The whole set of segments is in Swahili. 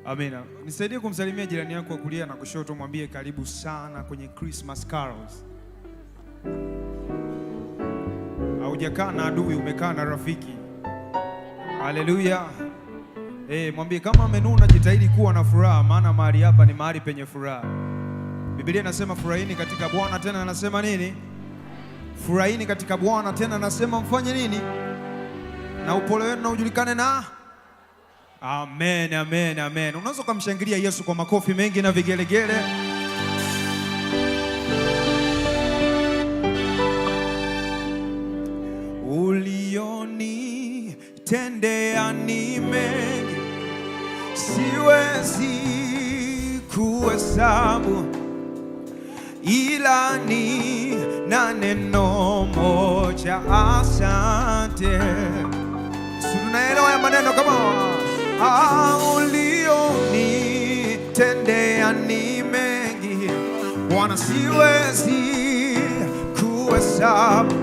Amina. Nisaidie kumsalimia jirani yako wa kulia na kushoto, mwambie karibu sana kwenye Christmas carols. Haujakaa na adui, umekaa na rafiki. Haleluya. Mwambie kama amenuna, jitahidi kuwa na furaha, maana mahali hapa ni mahali penye furaha. Biblia inasema furahini katika Bwana, tena anasema nini? Furahini katika Bwana, tena anasema mfanye nini? Na upole wenu na ujulikane na amen, amen, amen. Unaweza kumshangilia Yesu kwa makofi mengi na vigelegele. Ulioni tendea ni mengi, siwezi kuhesabu, ila ni na neno moja, asante. Tunaelewa ya maneno kama ulioni tendea ni mengi, Bwana, siwezi kuhesabu,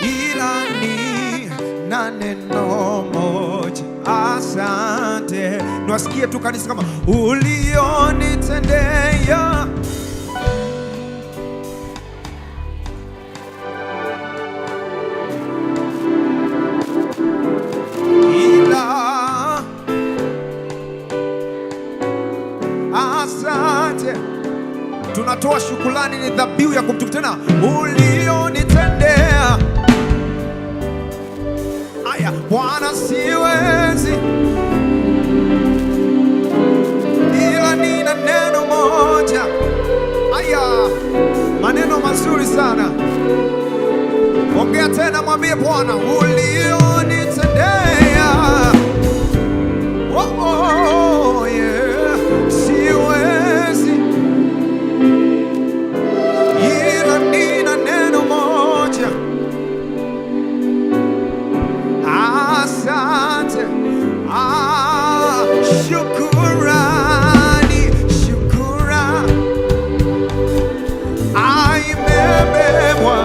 ila ni na neno moja, asante. Nwasikie tu kanisa kama ulioni tendea. Tunatoa shukrani, ni dhabihu ya kumtukuza tena. Ulionitendea aya, Bwana, siwezi, ila nina neno moja. Aya, maneno mazuri sana. Ongea tena, mwambie Bwana, ulionitendea. Oh, yeah. Siwezi, ila nina neno moja, asante. Shukurani, shukurani imebebwa.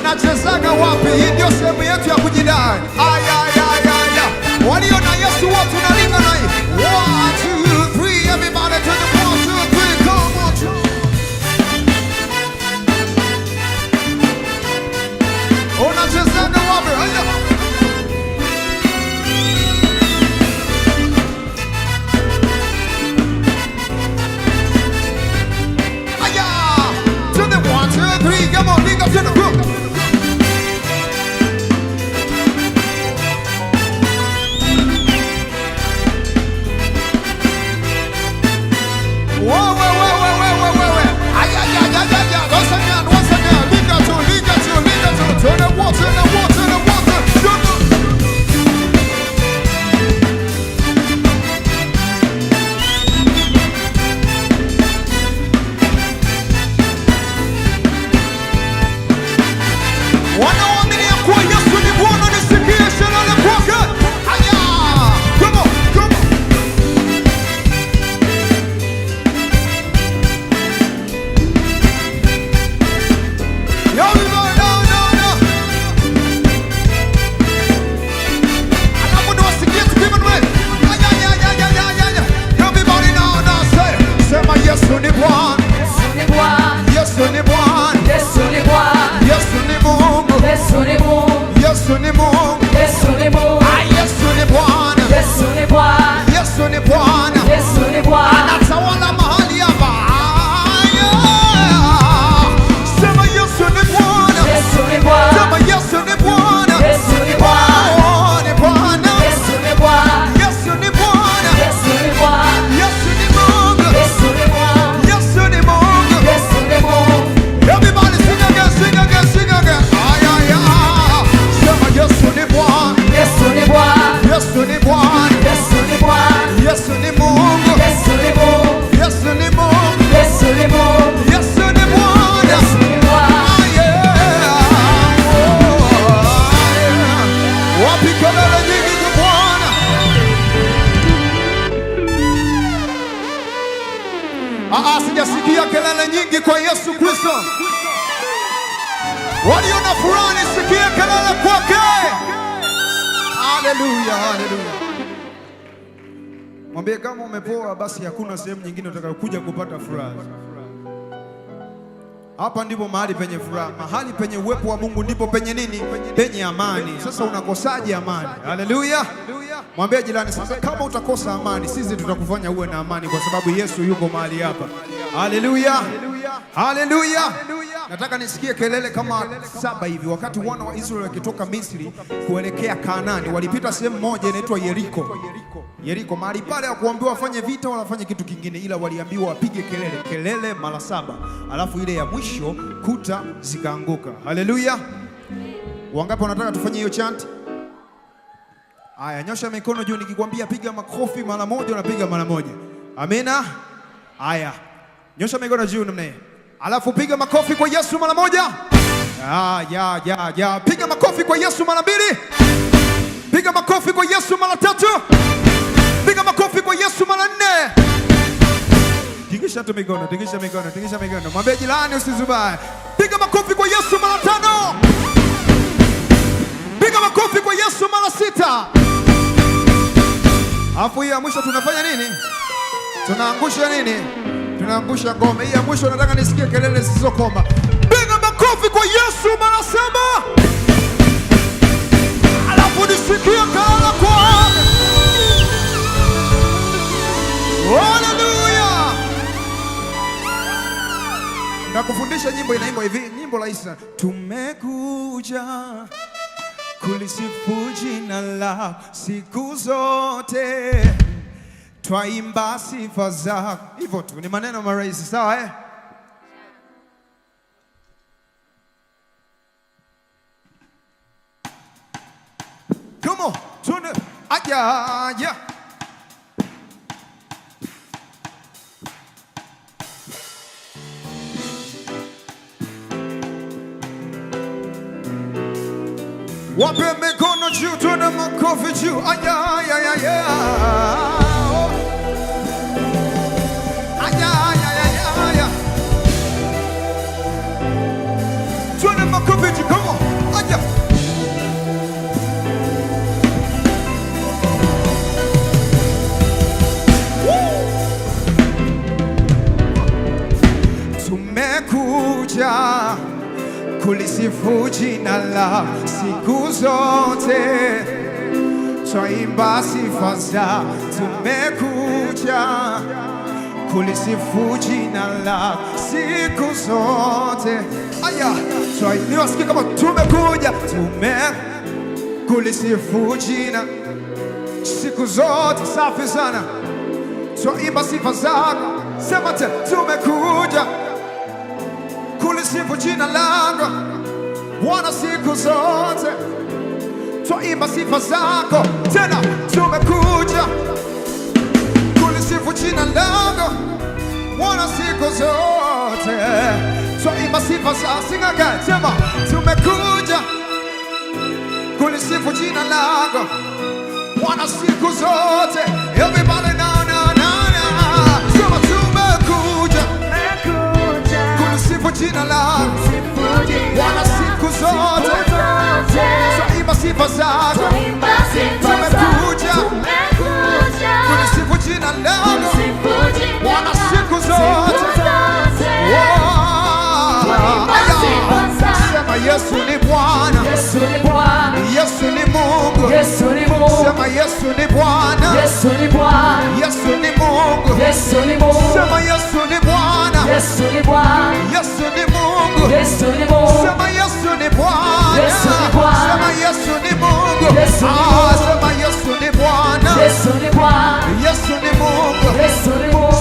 Unachezaga wapi? Hii ndio sehemu yetu ya kujidai. Walio na Yesu wote tunalinga na hii. 1, 2, 3, everybody to the 1, 2, 3, come on. Unachezaga wapi? To the 1, 2, 3, come on, link up to the group. Sijasikia kelele nyingi kwa Yesu Kristo. Walio na furaha nisikie kelele kwake. Haleluya, haleluya. Mwambie kama umepoa basi hakuna sehemu nyingine utakayokuja kupata furaha. Hapa ndipo mahali penye furaha, mahali penye uwepo wa Mungu ndipo penye nini? Penye amani. Sasa unakosaje amani? Haleluya. Mwambie jirani sasa, kama utakosa amani, sisi tutakufanya uwe na amani kwa sababu Yesu yuko mahali hapa. Haleluya. Haleluya. Nataka nisikie kelele kama 7 hivi. Wakati wana wa Israeli wakitoka Misri kuelekea Kanaani, walipita sehemu moja inaitwa Yeriko. Yeriko, mahali pale hawakuambiwa wafanye vita wala wafanye kitu kingine, ila waliambiwa wapige kelele mara 7. Alafu ile ya mwisho kuta zikaanguka. Haleluya. Wangapi wanataka tufanye hiyo chant? Aya, nyosha mikono juu nikikwambia piga makofi mara moja unapiga mara moja. Amina. Aya. Nyosha mikono juu namna hiyo. Alafu piga makofi kwa Yesu mara moja. Piga makofi kwa Yesu mara 2. Piga makofi kwa Yesu mara 3. Piga makofi kwa Yesu mara 4. Tingisha tu mikono, tingisha mikono, tingisha mikono. Mwambie jirani usizubae. Piga makofi kwa Yesu mara 5. Piga makofi kwa Yesu mara 6. Alafu hii ya mwisho tunafanya nini? Tunaangusha nini? Tunaangusha ngome. Hii ya mwisho nataka nisikie kelele zisizokoma. Piga makofi kwa Yesu mara 7. Alafu nisikie kelele kwa haleluya. Nakufundisha nyimbo inaimba hivi, nyimbo rahisi sana. Tumekuja kulisifu jina lako siku zote, twaimba sifa zako. Hivyo tu, ni maneno marahisi, sawa eh? Come on, turn it. Aja. Wape mikono juu, tuna makofi juu. Aya. Tuna makofi juu, come on. kulisifu jina la siku zote, twaimba sifa za tumekuja kulisifu jina la siku zote. Aya, niwasikie kama tumekuja kulisifu jina siku zote. Safi sana, twaimba sifa zako. Sema tena, tumekuja kulisifu jina lako Bwana siku zote, twaimba sifa zako. Tena tumekuja kulisifu jina lako Bwana siku zote, twaimba sifa zako. Sing again, sema tumekuja kulisifu jina lako Bwana siku zote. Everybody now, now, now, now. Sema tumekuja kulisifu jina lako Bwana siku zote, twaimba sifa zako. Tumekuja kulisifu jina lako Bwana siku zote. Sema Yesu ni Bwana, Yesu ni Mungu. Sema Yesu ni Bwana, Yesu ni Mungu. Sema Yesu ni Bwana, Yesu ni Mungu. Sema Yesu ni Bwana, sema Yesu ni Mungu. Sema Yesu ni Bwana, Yesu ni Mungu.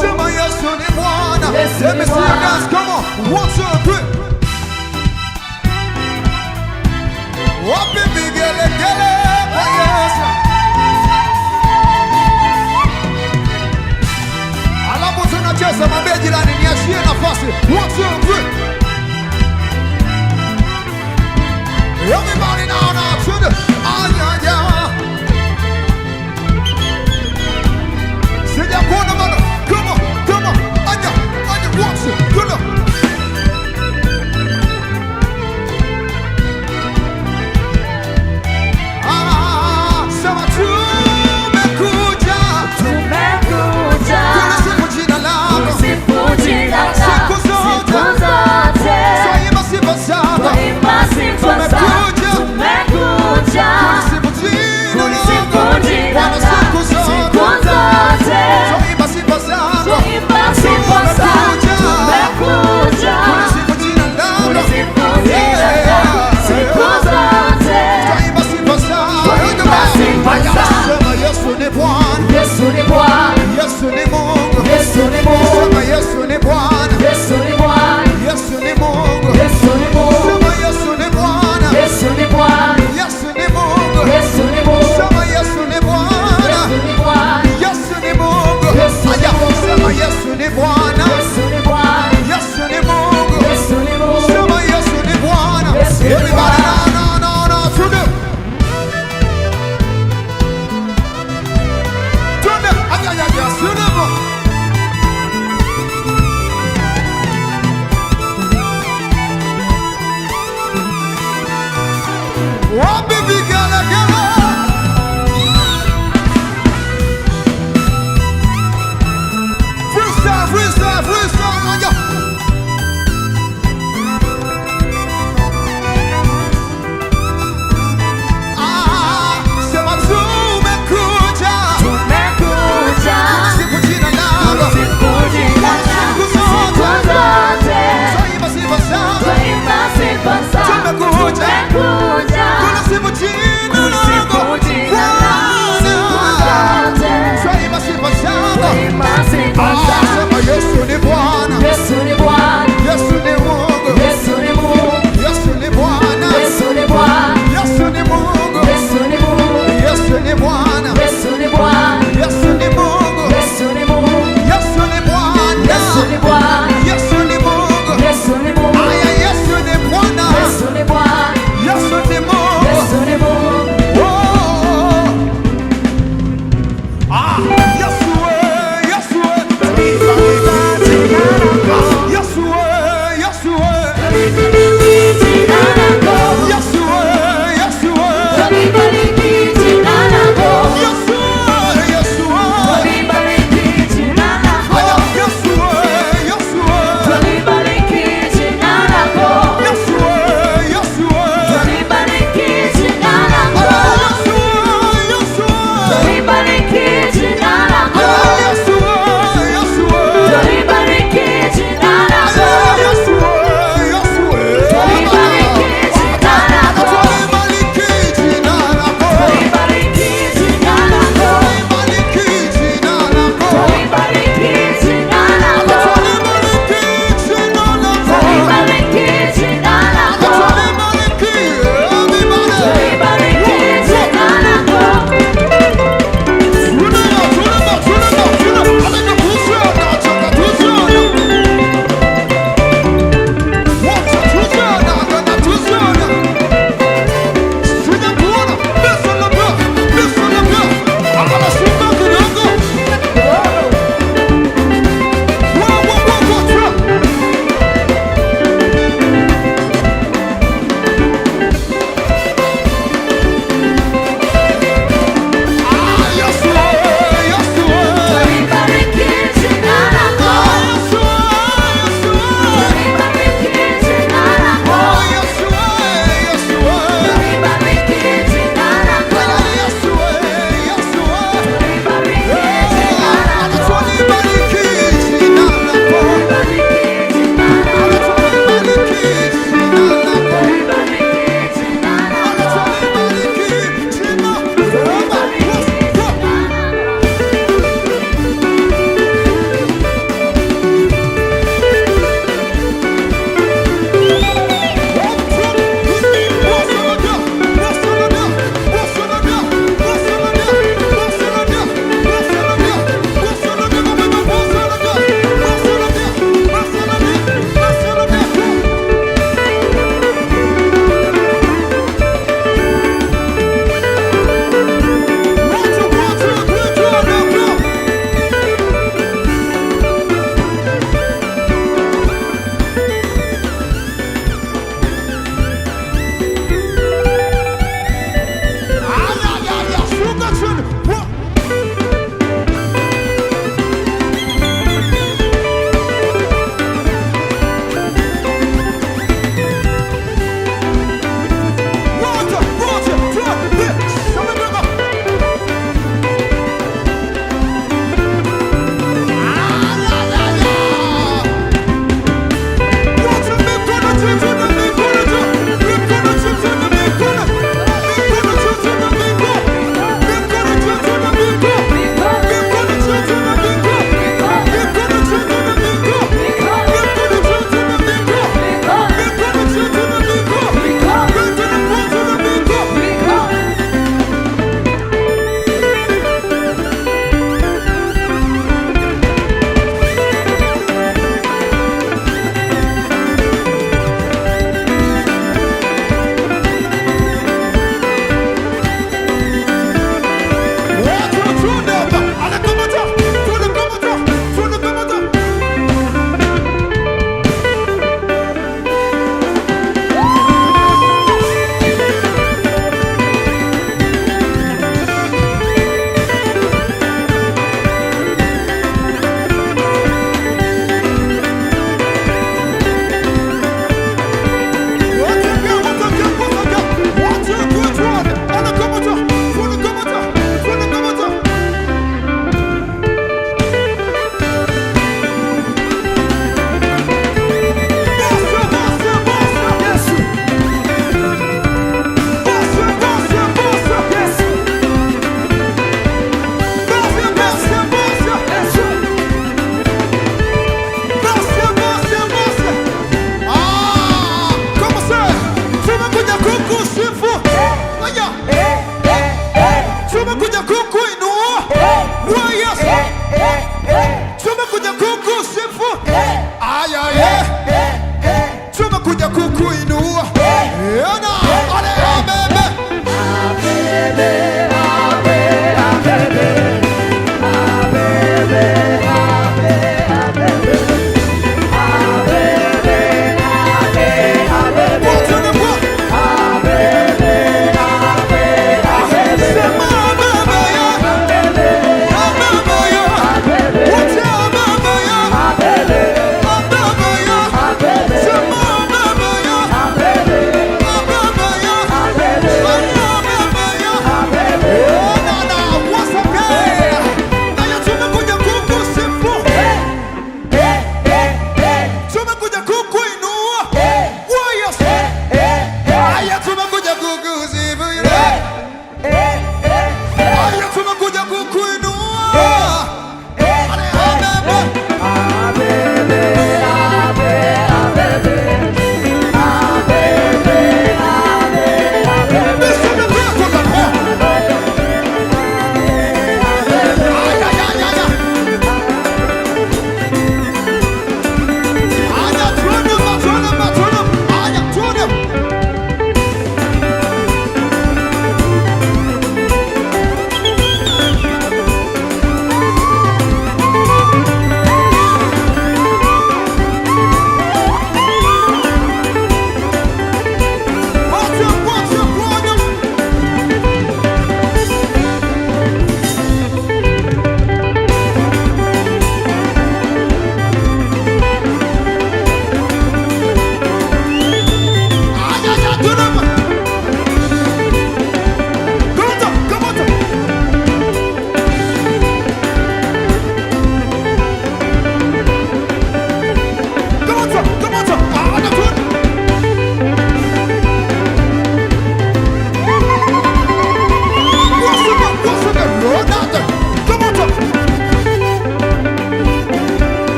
Sema Yesu ni Bwana. Let me see you guys, come on, 1, 2, 3. Wapi vigelegele kwa Yesu? Alafu tunacheza, mwambie jirani niachie nafasi. 1, 2, 3. Everybody now, now to the aya. Sijakuona bado. Come on, come on. Aya, 1, 2, 3.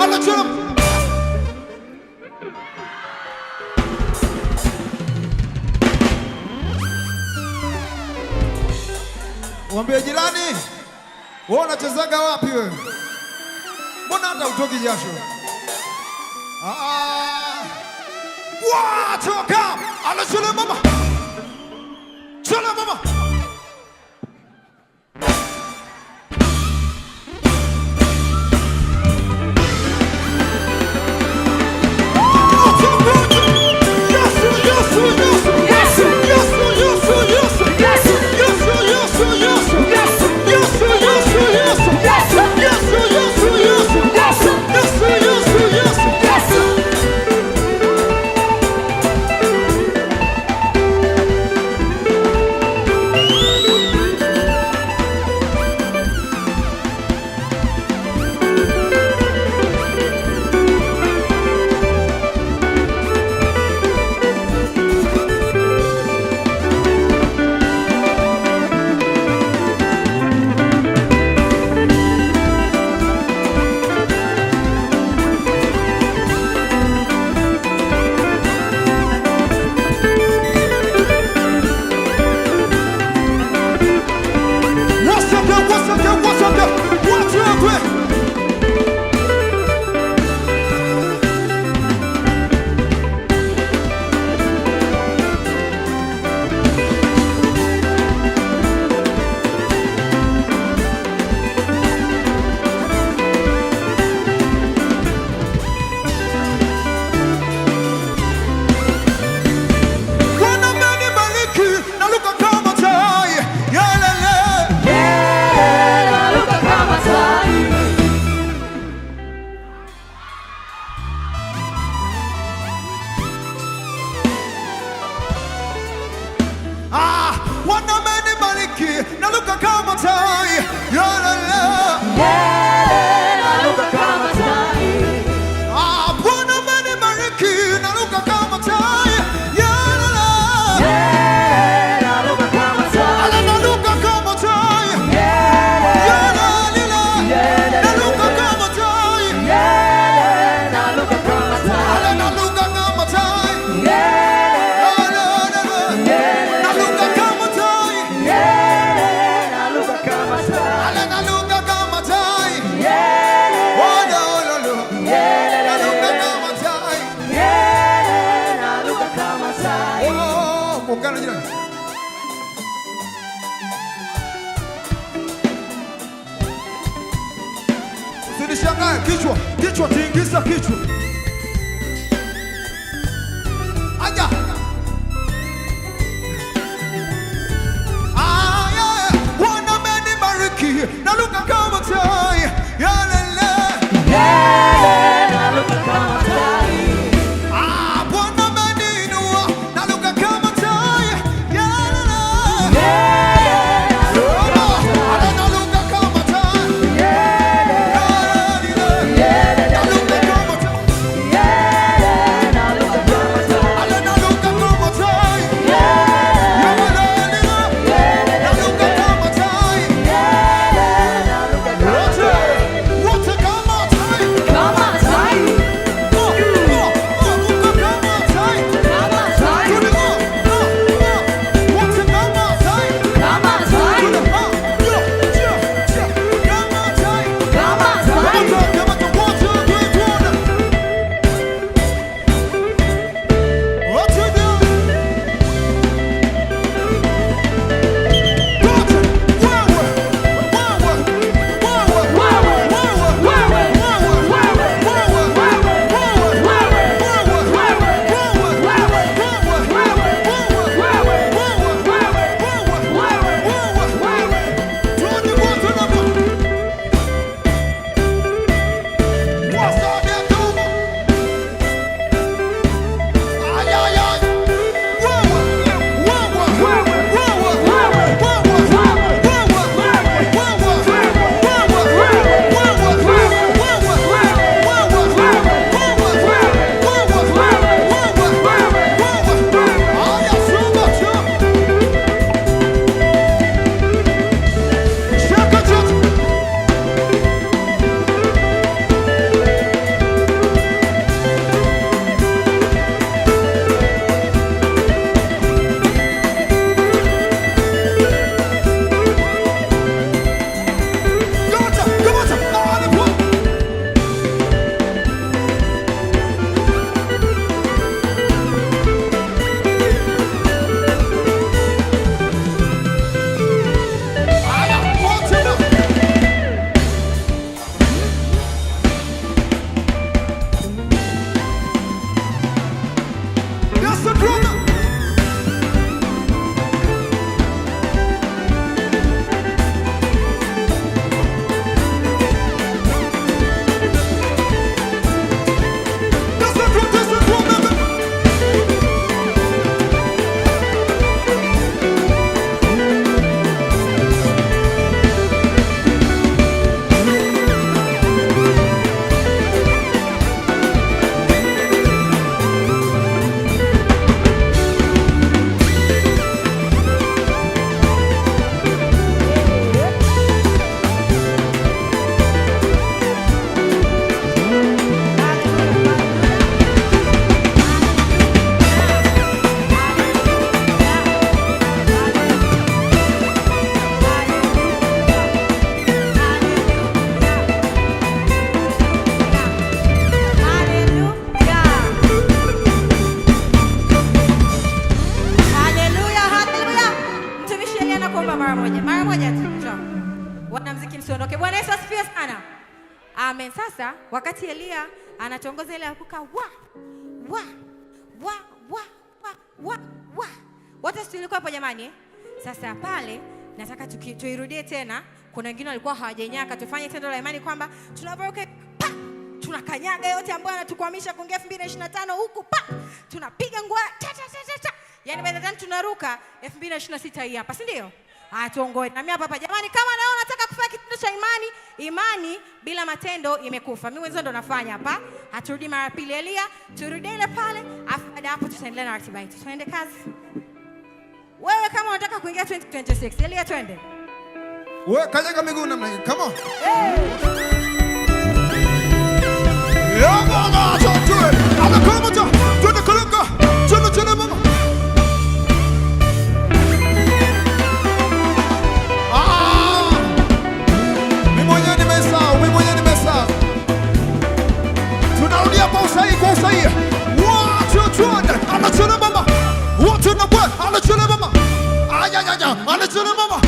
Anachora. Mwambie jirani, wewe unachezaga wapi wewe? Mbona hata utoki jasho? Toka! Anachora mama. Chora mama. Naluka kama tai, naluka kama tai. Bwana amenibariki, naluka kama tai, naluka kama tai, naluka kama tai, naluka kama tai, naluka kama tai, naluka kama tai. Usinishangae, kichwa tingiza kichwa. Aja. Bwana amenibariki, naluka kama tai. Naluka kama tai. Bwana ameniinua, naluka kama tai. Naluka kama tai. Amen. Sasa wakati Elia anatongoza ile akuka wa wote tulikuwa hapo jamani. Sasa pale nataka tuirudie tena. Kuna wengine walikuwa hawajenyaka. Tufanye tendo la imani kwamba tunaporuka tunakanyaga yote ambayo anatukwamisha kuingia 2025 huku tunapiga ngwa yani by the time tunaruka 2026 hii hapa, si ndio? Tuongoe na mimi hapa jamani, kama naona nataka kufanya kitendo cha imani bila matendo imekufa. Mimi wenzo ndo nafanya hapa. Haturudi mara pili Elia, turudi ile pale, afu baada hapo tutaendelea na ratiba yetu. Tuende kazi. Wewe kama unataka kuingia 2026, Elia twende. Wewe kanyaga miguu namna hii. Come on. Anachuna mama.